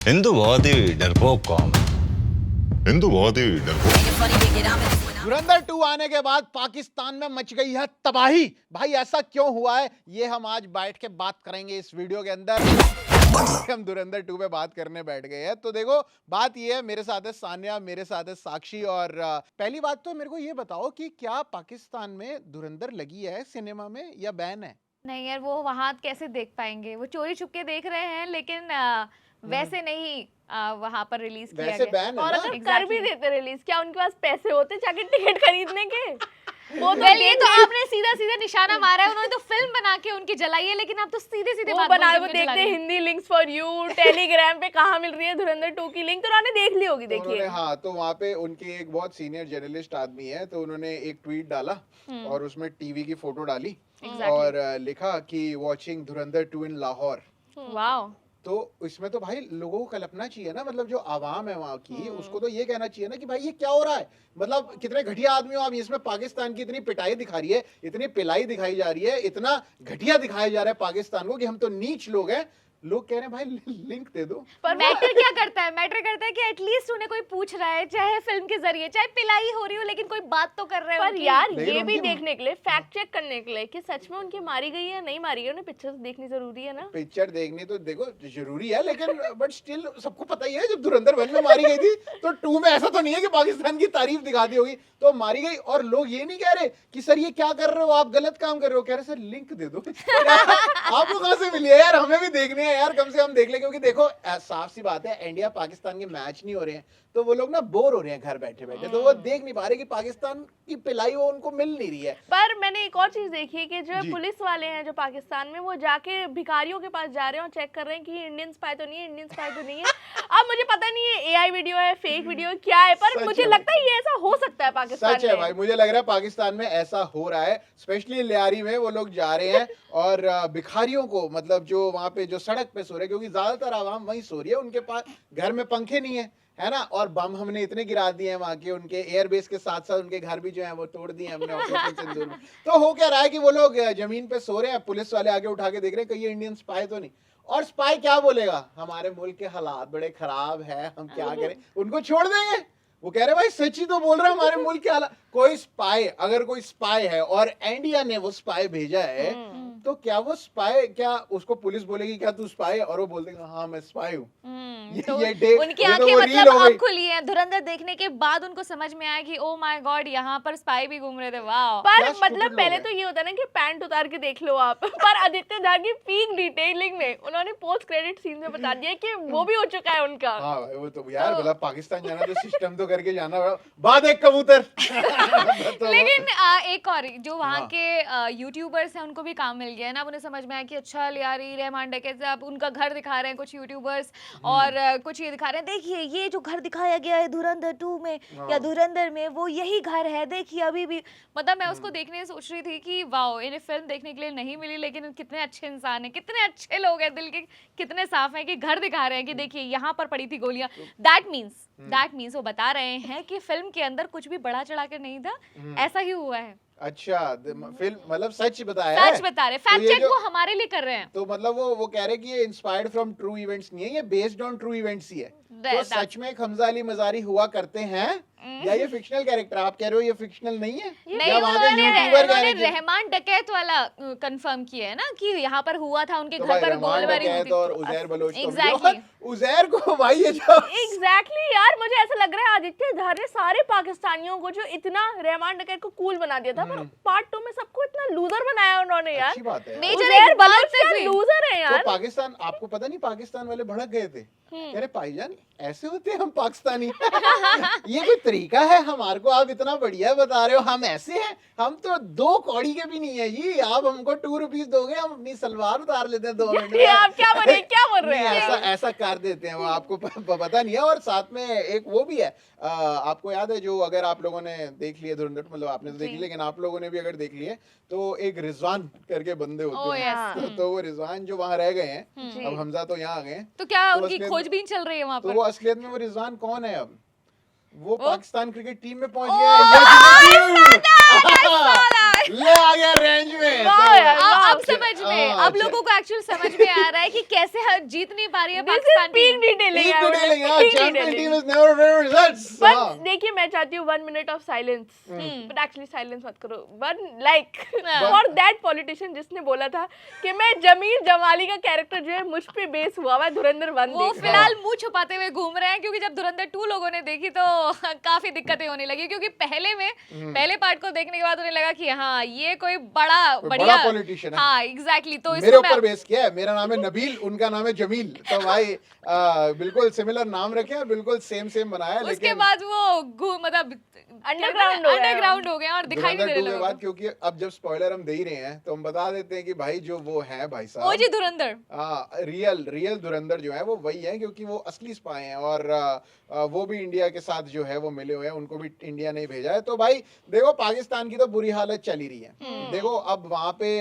हिंदू बहुत ही डरपोक कौम है। हिंदू बहुत ही डरपोक। धुरंधर 2 आने के बाद पाकिस्तान में मच गई है तबाही। भाई ऐसा क्यों हुआ है, ये हम आज बैठ के बात करेंगे इस वीडियो के अंदर। हम धुरंधर 2 पे बात करने बैठ गए हैं। तो देखो, बात ये है, मेरे साथ है सान्या, मेरे साथ है साक्षी। और पहली बात तो मेरे को ये बताओ कि क्या पाकिस्तान में धुरंधर लगी है सिनेमा में या बैन है? नहीं यार, वो वहां कैसे देख पाएंगे? वो चोरी छुपके देख रहे हैं, लेकिन वैसे नहीं वहां पर रिलीज किया वैसे गया। बैन है और ना? अगर कर भी देते रिलीज, क्या उनके पास पैसे होते जाके टिकट खरीदने के? वो तो ये तो आपने सीधा सीधा निशाना मारा है। उन्होंने तो फिल्म बना के उनकी जलाई है, लेकिन आप तो सीधे सीधे वो बना वो देखते Hindi links for you, Telegram पे कहाँ मिल रही है धुरंधर 2 की लिंक, तो उन्होंने देख ली होगी। देखिए हाँ, तो वहाँ पे उनके एक बहुत सीनियर जर्नलिस्ट आदमी है, तो उन्होंने एक ट्वीट डाला और उसमें टीवी की फोटो डाली और लिखा कि वॉचिंग धुरंधर 2 इन लाहौर। वाओ। तो इसमें तो भाई लोगों को कल्पना चाहिए ना, मतलब जो आवाम है वहाँ की, उसको तो ये कहना चाहिए ना कि भाई ये क्या हो रहा है। मतलब कितने घटिया आदमी हो आप, इसमें पाकिस्तान की इतनी पिटाई दिखा रही है, इतनी पिलाई दिखाई जा रही है, इतना घटिया दिखाया जा रहा है पाकिस्तान को कि हम तो नीच लोग हैं। लोग कह रहे हैं भाई लिंक दे दो। पर मैटर क्या करता है? मैटर करता है कि एटलीस्ट उन्हें कोई पूछ रहा है, चाहे फिल्म के जरिए, चाहे पिलाई हो रही हो, लेकिन कोई बात तो कर रहा है। पर उनकी। यार लेकिन ये भी उनकी- देखने के लिए, फैक्ट चेक करने के लिए कि सच में उनकी मारी गई है या नहीं मारी गई, उन्हें पिक्चर्स देखनी जरूरी है ना। पिक्चर देखनी तो देखो जरूरी है, लेकिन बट स्टिल सबको पता ही है जब धुरंधर 1 में मारी गई थी तो 2 में ऐसा तो नहीं है कि पाकिस्तान की तारीफ दिखा दी होगी, तो मारी गई। और लोग ये नहीं कह रहे कि सर ये क्या कर रहे हो, आप गलत काम कर रहे हो, कह रहे सर लिंक दे दो। आपको कहां से मिली है यार, हमें भी देखने हैं यार, कम से कम देख ले। क्योंकि देखो साफ सी बात है, इंडिया पाकिस्तान के मैच नहीं हो रहे हैं, तो वो लोग ना बोर हो रहे हैं घर बैठे बैठे, तो वो देख नहीं पा रहे कि पाकिस्तान की पिलाई वो उनको मिल नहीं रही है। पर मैंने एक और चीज देखी है कि जो जी। पुलिस वाले हैं जो पाकिस्तान में, वो जाके भिखारियों के पास जा रहे हैं और चेक कर रहे हैं कि इंडियन स्पाई तो नहीं है, इंडियन स्पाई तो नहीं है। अब मुझे पता नहीं है एआई वीडियो है, फेक वीडियो है, क्या है, पर सच मुझे है। लगता है ये ऐसा हो सकता है पाकिस्तान सच है में। भाई, मुझे लग रहा है पाकिस्तान में ऐसा हो रहा है, स्पेशली लियारी में वो लोग जा रहे हैं और भिखारियों को, मतलब जो वहाँ पे जो सड़क पे सो रहे हैं, क्योंकि ज्यादातर आवाम वहीं सो रही है, उनके पास घर में पंखे नहीं है ना, और बम हमने इतने गिरा दिए हैं वहाँ के, उनके एयरबेस के साथ साथ उनके घर भी जो है वो तोड़ दिए हमने ऑपरेशन सिंदूर में। तो हो क्या रहा है कि वो लोग जमीन पे सो रहे हैं, पुलिस वाले आगे उठा के देख रहे हैं कहीं इंडियन स्पाई तो नहीं। और स्पाई क्या बोलेगा, हमारे मुल्क के हालात बड़े खराब है, हम क्या करें, उनको छोड़ देंगे। वो कह रहे भाई सच ही तो बोल रहा है, हमारे मुल्क के हालात। कोई स्पाई, अगर कोई स्पाई है और इंडिया ने वो स्पाई भेजा है, तो क्या वो स्पाई, क्या उसको पुलिस बोलेगी क्या तू स्पाई है, और वो बोल देगा हाँ मैं स्पाई हूँ। तो उनकी उनकी आंखें मतलब अब खुली हैं। धुरंधर देखने के बाद उनको समझ में आया कि ओ माय गॉड, यहाँ पर स्पाई भी घूम रहे थे। वाह। पर क्या stupid मतलब लोग पहले हैं। तो ये होता है ना कि पैंट उतार के देख लो आप। पर आदित्य धा की पीक डिटेलिंग में उन्होंने पोस्ट क्रेडिट सीन में बता दिया कि वो भी हो चुका है उनका। हाँ भाई, वो तो यार मतलब पाकिस्तान जाना तो सिस्टम तो करके जाना पड़ा। बाद एक कबूतर। तो लेकिन एक और जो वहाँ हाँ। के यूट्यूबर्स हैं, उनको भी काम मिल गया है ना। उन्हें समझ में आया कि अच्छा लियारी रहमान डकैत से अब उनका घर दिखा रहे हैं कुछ यूट्यूबर्स, और कुछ ये दिखा रहे हैं, देखिए ये जो घर दिखाया गया है धुरंधर 2 में या धुरंधर में, वो यही घर है, देखिए अभी भी। मतलब मैं उसको देखने सोच रही थी कि वाओ, इन्हें फिल्म देखने के लिए नहीं मिली, लेकिन कितने अच्छे इंसान हैं, कितने अच्छे लोग हैं, दिल के कितने साफ हैं कि घर दिखा रहे हैं कि देखिए यहाँ पर पड़ी थी गोलियां। दैट मीन्स वो बता रहे हैं कि फिल्म के अंदर कुछ भी बढ़ा चढ़ा कर नहीं था, ऐसा ही हुआ है। अच्छा, फिल्म मतलब सच बताया है। सच बता रहे, फैक्ट ये चेक जो- वो हमारे लिए कर रहे हैं। तो मतलब वो कह रहे कि ये इंस्पायर्ड फ्रॉम ट्रू इवेंट्स नहीं है, ये बेस्ड ऑन ट्रू इवेंट्स ही है। तो सच में खमजा अली मजारी हुआ करते हैं या ये फिक्शनल कैरेक्टर? आप कह रहे हो ये फिक्शनल नहीं है? नहीं, या वहाँ के यूट्यूबर कह उन्होंने रहे हैं? रहमान डकैत वाला कंफर्म किया है ना कि यहाँ पर हुआ था, उनके तो घर भाई पर रहमान गोलीबारी हुई डकैत थी। और उजैर बलोच तो Exactly. और उजैर को भाई ये जो एग्जैक्टली यार, मुझे ऐसा लग रहा है आदित्य धार ने सारे पाकिस्तानियों को जो इतना रहमान डकैत को कूल बना दिया था, पर पार्ट 2 में सबको इतना लूजर बनाया उन्होंने यार। अच्छी बात है। मेजर उजैर इकबाल बलोच से क्या भी। लूजर है तो यार। पाकिस्तान, आपको पता नहीं पाकिस्तान वाले भड़क गए थे, कह रहे भाईजान ऐसे होते हैं हम पाकिस्तानी। ये कोई तरीका है हमारे को, आप इतना बढ़िया बता रहे हो, हम ऐसे हैं, हम तो 2 कौड़ी के भी नहीं है जी, आप हमको 2 रुपीस दोगे, हम अपनी सलवार उतार लेते हैं 2 मिनट ये आप क्या बोल रहे नहीं, हैं? ऐसा कर देते हैं वो, आपको पता नहीं है। और साथ में एक वो भी है, आपको याद है जो, अगर आप लोगों ने देख लिए धुरंधर, मतलब आपने तो देखी, लेकिन आप लोगों ने भी अगर देख लिए, तो एक रिजवान करके बंदे होते हैं, तो वो रिजवान जो वहाँ रह गए हैं, अब हमजा तो यहाँ आ गए हैं, तो क्या तो उनकी असलियत खोजबीन चल रही है वहाँ तो पर? वो असलियत में वो रिजवान कौन है? अब वो पाकिस्तान क्रिकेट टीम में पहुंच गया है। ले आ गया रेंज में। वाह यार, वाह। अब समझ में, हाँ, अब लोगों को एक्चुअल समझ में आ रहा है कि कैसे जीत नहीं पा रही है पाकिस्तान पीक टीम। डिटेलिंग है, peak champion detailing। Team is never favour results. पर देखिए मैं चाहती हूँ 1 minute of silence, but actually silence मत करो। One like for that politician जिसने बोला था कि मैं जमील जमाली का कैरेक्टर जो है मुझ पे बेस हुआ है धुरंधर 1 वो देख। फिलहाल मुंह छुपाते हुए घूम रहे हैं, क्योंकि जब धुरंधर 2 लोगों ने देखी तो काफी दिक्कतें होने लगी, क्योंकि पहले पार्ट को देखने के बाद उन्हें लगा कि हाँ ये कोई बड़ा बढ़िया पॉलिटिशियन है। हाँ एग्जैक्टली। तो मेरे इसको ऊपर मैं बेस किया है, मेरा नाम है नबील, उनका नाम है जमील, तो भाई बिल्कुल सिमिलर नाम रखे हैं, बिल्कुल सेम बनाया है। उसके लेकिन बाद वो मतलब अंडरग्राउंड हो गए अंडरग्राउंड हो गए और दिखाई नहीं दे रहे धुरंधर 2 के लोगों बाद, को। क्योंकि अब जब स्पॉइलर हम दे ही रहे हैं तो हम बता देते हैं कि भाई जो वो है भाई साहब, ओजी धुरंधर रियल धुरंधर जो है वो वही है, क्योंकि वो असली स्पाई हैं और वो भी इंडिया के साथ जो है वो मिले हुए हैं, उनको भी इंडिया ने भेजा है। तो भाई देखो पाकिस्तान की तो बुरी हालत चल ही रही है। देखो अब वहां पे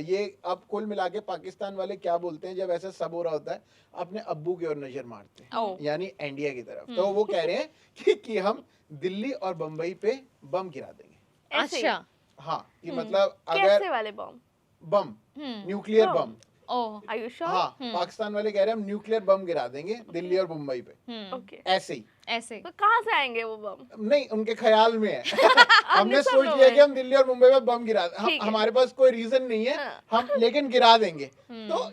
ये अब कुल मिला के पाकिस्तान वाले क्या बोलते हैं जब ऐसा सब हो रहा होता है, अपने अब्बू की ओर नजर मारते हैं, यानी इंडिया की तरफ। तो वो कह रहे हैं कि हम दिल्ली और बम्बई पे बम गिरा देंगे। ऐसे ही? अच्छा हाँ, कि मतलब कैसे अगर वाले bomb? Bomb, nuclear bomb, oh are you sure? हाँ, पाकिस्तान वाले कह रहे हैं हम न्यूक्लियर बम गिरा देंगे दिल्ली और मुंबई पे, ओके, ऐसे ही। ऐसे तो कहाँ से आएंगे वो बम? नहीं, उनके ख्याल में है। हमने सब सोच लोग लिया हैं। कि हम दिल्ली और मुंबई में बम गिरा, ठीक है। हमारे पास कोई रीजन नहीं है, हाँ। हम लेकिन गिरा देंगे। तो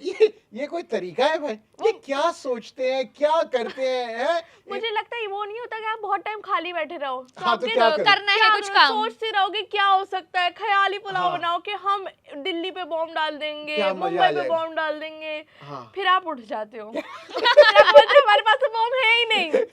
ये कोई तरीका है भाई? ये क्या सोचते हैं, क्या करते हैं? मुझे लगता है वो नहीं होता कि आप बहुत टाइम खाली बैठे रहो, हाँ, तो आपके क्या करें? करना है क्या कुछ करो, काम। सोचते रहोगे क्या हो सकता है, ख्याली पुलाव हाँ। बनाओ कि हम दिल्ली पे बॉम्ब डाल देंगे, क्या मजा आ मुंबई पे जाएगा। बॉम्ब डाल देंगे, हाँ। फिर आप उठ जाते हो। फिर आप बोलते हो, हमारे पास तो बॉम्ब है ही नहीं।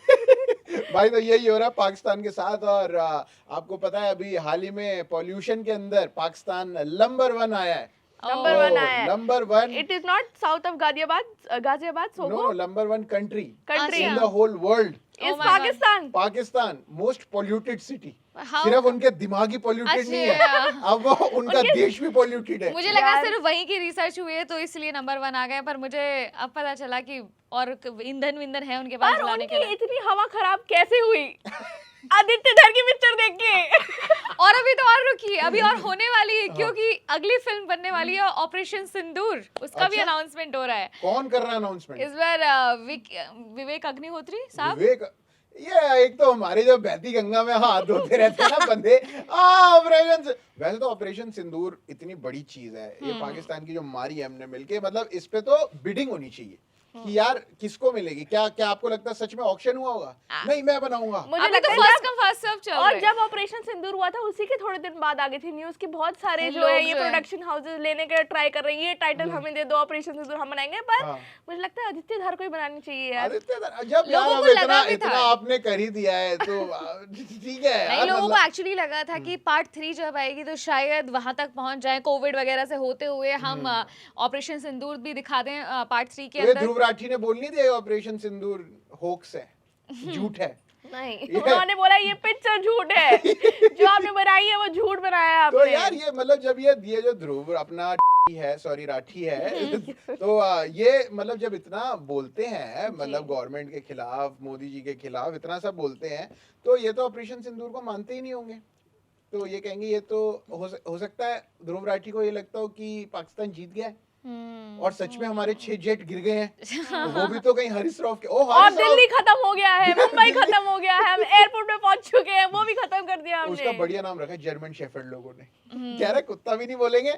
भाई तो यही हो रहा है पाकिस्तान के साथ। और आपको पता है अभी हाल ही में पॉल्यूशन के अंदर पाकिस्तान नंबर 1 आया है। नंबर 1 आया है। Number 1, it is not south of Ghaziabad सोगो no, number 1 country country in the whole world. Is Oh my God. Pakistan. Pakistan most polluted city. How? सिर्फ उनके दिमागी पॉल्यूटेड नहीं है, अच्छा। अब वो उनका देश भी पॉल्यूटेड है। मुझे लगा यार। सिर्फ वहीं की रिसर्च हुई है तो इसलिए नंबर 1 आ गए, पर मुझे अब पता चला कि और ईंधन विंधन है उनके पास पर लाने के उनकी लिए। इतनी हवा खराब कैसे हुई? आदित्य धर की पिक्चर देख के। और अभी तो और रुकी, अभी और होने वाली है, क्योंकि अगली फिल्म बनने वाली है ऑपरेशन सिंदूर, उसका भी अच्छा। अनाउंसमेंट हो रहा है कौन कर रहा है अनाउंसमेंट? इस बार। विवेक अग्निहोत्री साहब। विवेक, ये एक तो हमारे जो बहती गंगा में हाथ धोते रहते हैं ना बंदे, ऑपरेशन, वैसे तो ऑपरेशन सिंदूर इतनी बड़ी चीज है, ये पाकिस्तान की जो मारी है हमने मिलके, मतलब इस पे तो बिडिंग होनी चाहिए कि यार किसको मिलेगी। क्या क्या आपको लगता है सच में ऑक्शन हुआ होगा? नहीं, मैं बनाऊंगा। मुझे अभी लगता तो है फर्स्ट जब- कम फर्स्ट सर्व चल रहा और है। जब ऑपरेशन सिंदूर हुआ था उसी के थोड़े दिन बाद आ गई थी न्यूज कि बहुत सारे जो लोग है ये जो है। प्रोडक्शन हाउसेस लेने के ट्राई कर रहे हैं, ये टाइटल हमें दे दो, ऑपरेशन सिंदूर हम बनाएंगे। पर हाँ। मुझे लगता है आदित्य धार को ही बनानी चाहिए यार। आदित्य धर, जब यार लोगों अब को लगा इतना भी इतना था। आपने कर ही दिया है तो ठीक है नहीं, यार, लोगों को मतलब- एक्चुअली लगा था कि पार्ट 3 जब आएगी तो शायद वहां तक पहुंच जाए, कोविड वगैरह से होते हुए हम ऑपरेशन सिंदूर भी दिखा दें पार्ट 3 के ये अंदर। ध्रुव राठी ने बोल नहीं दिया ऑपरेशन सिंदूर होक्स है, झूठ है। नहीं, ये- उन्होंने बोला ये पिक्चर झूठ है, जो आपने बनाई है वो झूठ बनाया है तो आपने। यार ये मतलब जब ये जो ध्रुव अपना है, सॉरी राठी है, तो ये मतलब जब इतना बोलते हैं, मतलब गवर्नमेंट के खिलाफ, मोदी जी के खिलाफ इतना सब बोलते हैं, तो ये तो ऑपरेशन सिंदूर को मानते ही नहीं होंगे। तो ये कहेंगे ये तो हो सकता है ध्रुव राठी को ये लगता हो कि पाकिस्तान जीत गया है और सच में हमारे 6 जेट गिर गए हैं, वो भी तो कहीं हरिस रॉफ के। और हरीश राव- दिल्ली खत्म हो गया है, मुंबई खत्म हो गया है, हम एयरपोर्ट पे पहुंच चुके हैं, वो भी खत्म कर दिया उसका हमने। बढ़िया नाम रखा है जर्मन शेफर्ड लोगों ने। कह रहे कुत्ता भी नहीं बोलेंगे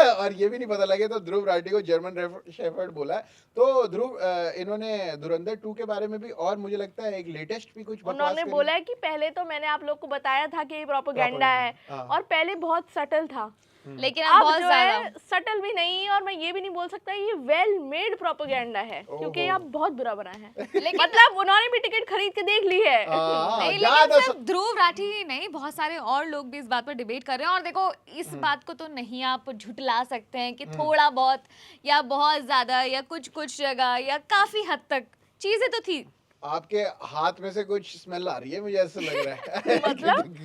और ये भी नहीं पता लगे, तो ध्रुव राठी को जर्मन शेफर्ड बोला है। तो ध्रुव इन्होंने धुरंधर 2 के बारे में भी, और मुझे लगता है एक लेटेस्ट भी कुछ बकवास उन्होंने करी। बोला है कि पहले तो मैंने आप लोग को बताया था कि ये प्रोपेगेंडा है, हाँ। और पहले बहुत सटल था, लेकिन अब अब बहुत जो ज्यादा है सटल भी नहीं, और मैं ये भी नहीं बोल सकता ये वेल मेड प्रोपेगेंडा है, क्योंकि ये अब बहुत बुरा बना है। मतलब उन्होंने भी टिकट खरीद के देख ली है। हाँ, नहीं, ज्यादा लेकिन सिर्फ ध्रुव राठी ही नहीं, बहुत सारे और लोग भी इस बात पर डिबेट कर रहे हैं। और देखो इस बात को तो नहीं आप झुटला सकते हैं कि थोड़ा बहुत या बहुत ज्यादा या कुछ कुछ जगह या काफी हद तक चीजें तो थी। आपके हाथ में से कुछ स्मेल आ रही है, मुझे ऐसा लग रहा है। मतलब?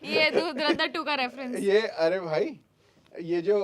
ये धुरंधर 2 का रेफरेंस। ये अरे भाई, ये जो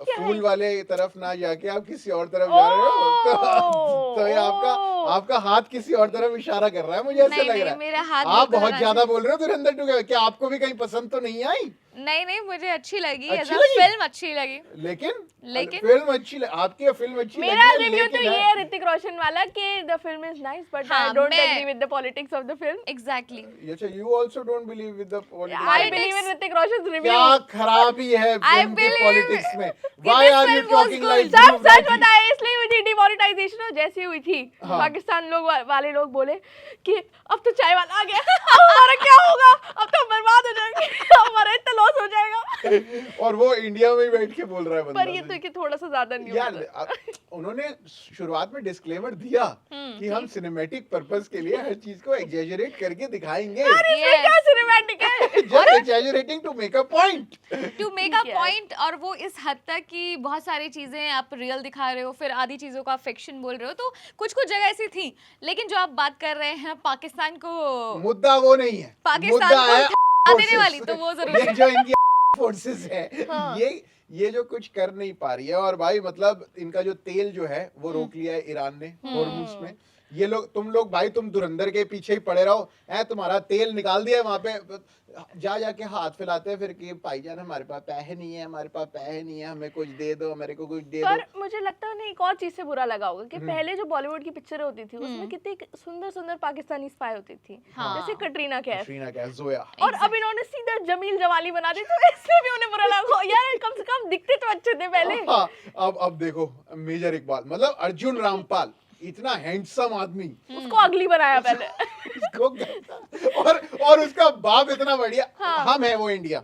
फूल वाले तरफ ना जाके आप किसी और तरफ जा रहे हो, तो ये आपका हाथ किसी और तरफ इशारा कर रहा है, मुझे ऐसा नहीं, लग नहीं, रहा है। मेरा हाथ आप बिल्कुल बहुत ऐसे- ज्यादा बोल रहे हो धुरंधर 2 क्या आपको भी कहीं पसंद तो नहीं आई? नहीं मुझे अच्छी लगी, अच्छी लगी? फिल्म अच्छी लगी। लेकिन फिल्म अच्छी आपकी फिल्म अच्छी मेरा लगी है, रिव्यू तो लेकिन ये है ऋतिक रोशन वाला कि the film is nice but I don't agree with the politics of the film. Exactly. अच्छा, you also don't believe with the politics? I believe in Hrithik Roshan's review। क्या खराबी है फिल्म की believe पॉलिटिक्स में? कि Why this are you film was talking good। like सब Dhruv सच Rathi? बताए, इसलिए हुई थी डिमोनेटाइजेशन जैसी हुई थी। हाँ। पाकिस्तान लोग वाले लोग बोले कि अब तो चाय वाला आ गया, अब हमारा क्या होगा, अब तो हम बर्बाद हो जाएंगे, हमारा इतना लॉस हो जाएगा। और वो इंडिया में ही बैठ के बोल रहा है बंदा। पर ये तो कि थोड़ा सा ज्यादा नहीं यार होता। उन्होंने शुरुआत में डिस्क्लेमर दिया कि हम सिनेमैटिक पर्पस के लिए हर चीज को एग्जैजरेट करके दिखाएंगे। इसमें क्या सिनेमैटिक है? Just exaggerating to make a point। To make a Yes। Point, और वो इस हद तक कि बहुत सारी चीजें आप रियल दिखा रहे हो, फिर आधी चीजों का फिक्शन बोल रहे हो, तो कुछ जगह ऐसी थी। लेकिन जो आप बात कर रहे हैं पाकिस्तान को, मुद्दा वो नहीं है, पाकिस्तान मुद्दा को है हटा देने forces। वाली, तो वो जरूर ये है। जो इनकी फोर्सेस है, हाँ। ये जो कुछ कर नहीं पा रही है। और भाई मतलब इनका जो तेल जो है वो रोक लिया है ईरान ने हॉर्मुज में। ये लोग तुम धुरंधर के पीछे ही पड़े रहो, है तुम्हारा तेल निकाल दिया वहां पे, जाके हाथ फैलाते हैं फिर कि भाईजान हमारे पास पैसे नहीं है, हमारे पास पैसे नहीं है, हमें कुछ दे दो, मेरे को कुछ दे पर दो। मुझे लगता है उन्हें एक और चीज से बुरा लगा होगा कि पहले जो बॉलीवुड की पिक्चरें होती थी उसमें कितनी सुंदर सुंदर पाकिस्तानी स्पाई होती थी, हाँ। जैसे कटरीना कैफ, कटरीना कैफ, जोया। और अब इन्होंने सीधा जमील जवाली बना दी, तो इसलिए भी उन्हें बुरा लगा। यार कम से कम दिखते तो अच्छे थे पहले। हाँ, अब देखो मेजर इकबाल, मतलब अर्जुन रामपाल, इतना हैंडसम आदमी, उसको अगली बनाया पहले। इसको और उसका बाप इतना बढ़िया। हम है वो इंडिया,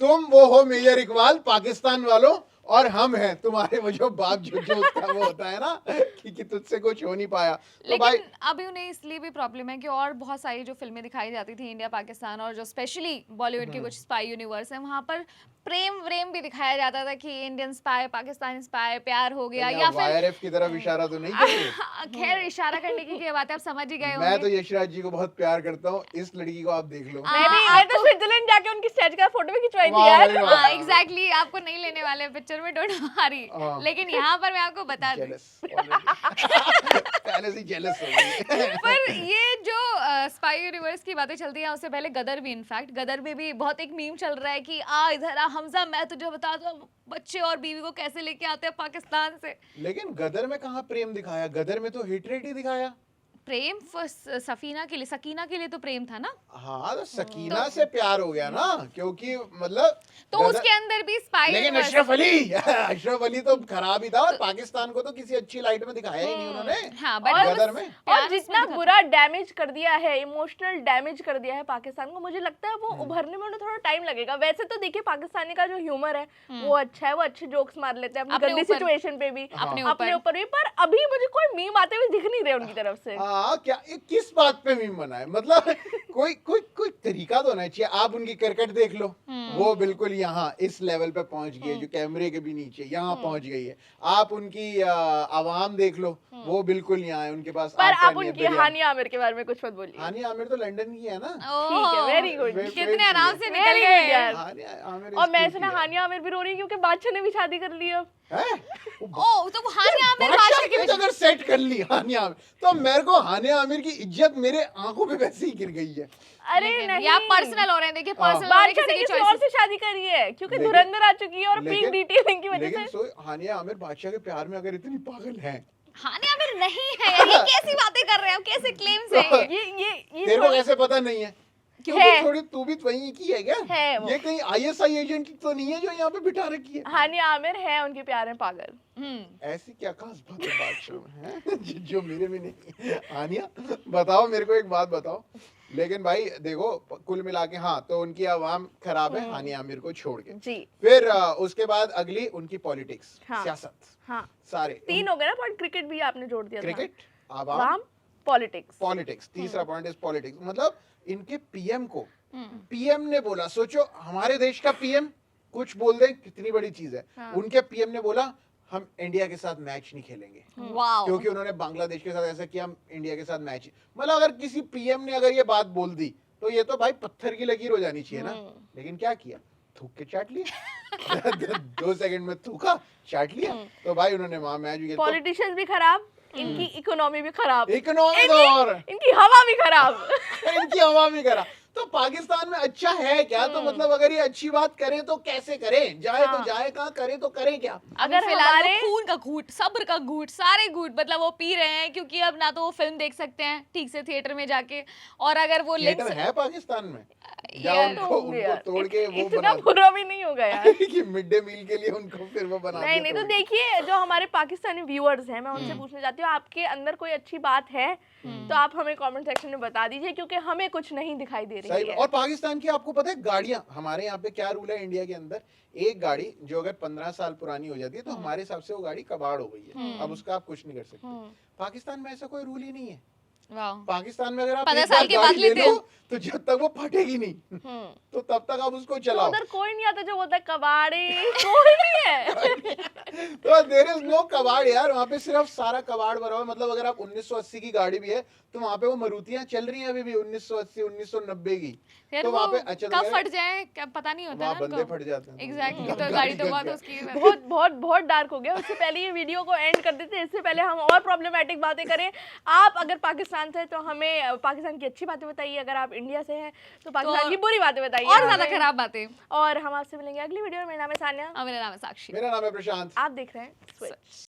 तुम वो हो मेजर इकबाल पाकिस्तान वालों, और हम हैं तुम्हारे वो जो बाप जो उसका वो होता है ना कि तुझसे कुछ हो नहीं पाया। तो भाई लेकिन अभी उन्हें इसलिए भी प्रॉब्लम है कि और बहुत सारी जो फिल्में दिखाई जाती थी इंडिया पाकिस्तान, और जो स्पेशली बॉलीवुड के कुछ स्पाई यूनिवर्स है, वहाँ पर प्रेम भी दिखाया जाता था कि इंडियन स्पाई पाकिस्तानी स्पाई प्यार हो गया, या फिर वाईआरएफ की तरफ इशारा तो नहीं करिए। खैर इशारा करने की क्या बात है, आप समझ ही गए मैं होंगे। तो यशराज जी को बहुत प्यार करता हूँ, इस लड़की को आप देख लो। मैं तो स्विट्जरलैंड जाके उनकी स्टैचू का फोटो भी खिंचवाई थी वाह यार। भाई वाह। हाँ एग्जैक्टली, आपको नहीं लेने वाले पिक्चर में, डोंट वरी। हाँ। लेकिन यहाँ पर मैं आपको बता दूं, जेलस पहले से जेलस हो गई। पर ये जो स्पाई यूनिवर्स की बातें चलती हैं, उससे पहले गदर भी, इनफैक्ट गदर में भी बहुत एक मीम चल रहा है कि आ इधर आ हमजा, मैं तुझे बता दूं बच्चे और बीवी को कैसे लेके आते हैं पाकिस्तान से। लेकिन गदर में कहाँ प्रेम दिखाया? गदर में तो हेटरेट ही दिखाया। प्रेम सकीना के लिए तो प्रेम था ना। हाँ, तो सकीना से प्यार हो गया ना, क्योंकि मतलब तो उसके अंदर भी स्पाई लेकिन अशरफ अली तो खराब ही था, और पाकिस्तान को तो किसी अच्छी लाइट में दिखाया ही नहीं उन्होंने। हाँ, गदर में और जितना बुरा डैमेज कर दिया है, इमोशनल डैमेज कर दिया है पाकिस्तान को, मुझे लगता है वो उभरने में उन्हें थोड़ा टाइम लगेगा। वैसे तो देखिए पाकिस्तानी का जो ह्यूमर है वो अच्छा है, वो अच्छे जोक्स मार लेते हैं अपनी अपने गंदी ऊपर। सिचुएशन पे भी, अपने अपने ऊपर भी। पर अभी मुझे कोई मीम आते हुए दिख नहीं रहे उनकी तरफ से। हाँ, क्या ये किस बात पे मीम बना है? मतलब कोई तरीका तो होना चाहिए। आप उनकी क्रिकेट देख लो, वो बिल्कुल यहाँ इस लेवल पे पहुंच गई है जो कैमरे के भी नीचे यहाँ पहुंच गई है। आप उनकी आवाम देख लो, वो बिल्कुल यहाँ है, उनके पास पर आपका आप नहीं है उनकी बिरयानी। हानिया आमिर के बारे में कुछ मत बोलिए। हानिया आमिर तो लंदन की है ना। ठीक है, वेरी गुड। कितने आराम से निकल Very गए good यार। हानिया आमिर और मैं इसकी सुना है। हानिया आमिर भी रो रही है क्योंकि बादशाह ने भी शादी कर ली अब। हैं? ओ तो वो हानिया आमिर बादशाह बादशाह की ने अगर सेट कर ली हानिया आमिर, तो मेरे को हानिया आमिर की इज्जत मेरे आंखों पे वैसे ही गिर गई है। अरे लेकिन नहीं, ये आप पर्सनल हो रहे हैं, देखिए पर्सनल हो रहे हैं, बादशाह ने किसी की किसी और choices। से शादी करी है क्योंकि लेकिन- धुरंधर आ चुकी है और पीक लेकिन- डिटेलिंग की वजह लेकिन से। हानिया आमिर बादशाह के प्यार में अगर इतनी पागल है, हानिया आमिर नहीं है यार, ये कैसी बातें कर रहे हैं, कैसे क्लेम्स हैं ये? ये तेरे को कैसे पता नहीं है? क्योंकि है। थोड़ी तू भी वहीं की है क्या? है वो। ये कहीं आईएसआई एजेंट की तो नहीं है जो यहाँ पे बिठा रखी है? हानिया आमिर है उनके प्यार में पागल। ऐसी क्या खास बात है बादशाह में, हैं? जो मेरे में नहीं। हानिया बताओ, मेरे को एक बात बताओ। लेकिन भाई देखो कुल मिला के, हाँ तो उनकी आवाम खराब है हानिया आमिर को छोड़ के। जी फिर उसके बाद अगली उनकी पॉलिटिक्स, हाँ। सियासत, हाँ, सारे 3 हो गए ना पॉइंट। क्रिकेट भी आपने जोड़ दिया था। क्रिकेट, आवाम, आवाम, पॉलिटिक्स। पॉलिटिक्स, तीसरा पॉइंट इज पॉलिटिक्स। मतलब इनके पीएम को, पीएम ने बोला, सोचो हमारे देश का पीएम कुछ बोल दे कितनी बड़ी चीज है। हाँ। उनके पीएम ने बोला हम इंडिया के साथ मैच नहीं खेलेंगे, वाओ, क्योंकि उन्होंने बांग्लादेश के साथ ऐसा किया, हम इंडिया के साथ मैच। मतलब अगर किसी पीएम ने अगर ये बात बोल दी तो ये तो भाई पत्थर की लकीर हो जानी चाहिए ना। लेकिन क्या किया, थूक के चाट लिया। 2 सेकंड में थूका, चाट लिया। तो भाई उन्होंने वहां मैच भी पॉलिटिशियंस भी खराब, इनकी इकोनॉमी भी खराब, इकोनॉमी और इनकी हवा भी खराब। इनकी हवा भी करा। तो पाकिस्तान में अच्छा है क्या? तो मतलब अगर ये अच्छी बात करें तो कैसे करें? जाए तो जाए कहाँ, करें तो करें क्या? अगर फिलहाल वो खून का घूंट, सब्र का घूंट, सारे घूंट मतलब वो पी रहे हैं, क्योंकि अब ना तो वो फिल्म देख सकते हैं ठीक से थिएटर में जाके, और अगर वो थिएटर है पाकिस्तान में या यार, उनको तोड़ के वो इतना बना बुरा भी नहीं होगा यार। कि मिड डे मील के लिए उनको फिर वो बना नहीं नहीं, तो देखिए जो हमारे पाकिस्तानी व्यूअर्स हैं, मैं उनसे पूछना चाहती हूँ, आपके अंदर कोई अच्छी बात है तो आप हमें कमेंट सेक्शन में बता दीजिए, क्योंकि हमें कुछ नहीं दिखाई दे रही सही। है। और पाकिस्तान की आपको पता है गाड़ियां, हमारे यहाँ पे क्या रूल है इंडिया के अंदर, एक गाड़ी जो अगर 15 साल पुरानी हो जाती है तो हमारे हिसाब से वो गाड़ी कबाड़ हो गई है, अब उसका आप कुछ नहीं कर सकते। पाकिस्तान में ऐसा कोई रूल ही नहीं है। वाह, पाकिस्तान में अगर आप 15 एक बार साल के गाड़ी बाद ले लेते लो हैं। तो जब तक वो फटेगी नहीं तो तब तक आप उसको तो चलाओ। उधर कोई नहीं आता जो बोलता है कबाड़ी, कोई नहीं है। तो देयर इज नो कबाड़ यार, वहाँ पे सिर्फ सारा कबाड़ भरा हुआ है। मतलब अगर आप 1980 की गाड़ी भी है तो वहाँ पे वो मारुतियां चल रही हैं अभी भी 1980 1990 की। फिर तो वो वहाँ पे अच्छा तो कब मेरे- फट जाए क्या पता नहीं होता वहाँ ना बंदे उनको। फट जाते हैं। एग्जैक्टली, तो गाड़ी तो बहुत का उसकी बहुत बहुत बहुत डार्क हो गया। उससे पहले ये वीडियो को एंड कर देते हैं, इससे पहले हम और प्रॉब्लमेटिक बातें करें। आप अगर पाकिस्तान से हैं तो हमें पाकिस्तान की अच्छी बातें बताइए, अगर आप इंडिया से हैं तो पाकिस्तान की बुरी बातें बताइए और ज्यादा हमें। खराब बातें। और हम आपसे मिलेंगे अगली वीडियो में। मेरा नाम है सान्या, मेरा नाम है साक्षी। मेरा नाम है प्रशांत। आप देख रहे हैं स्विच।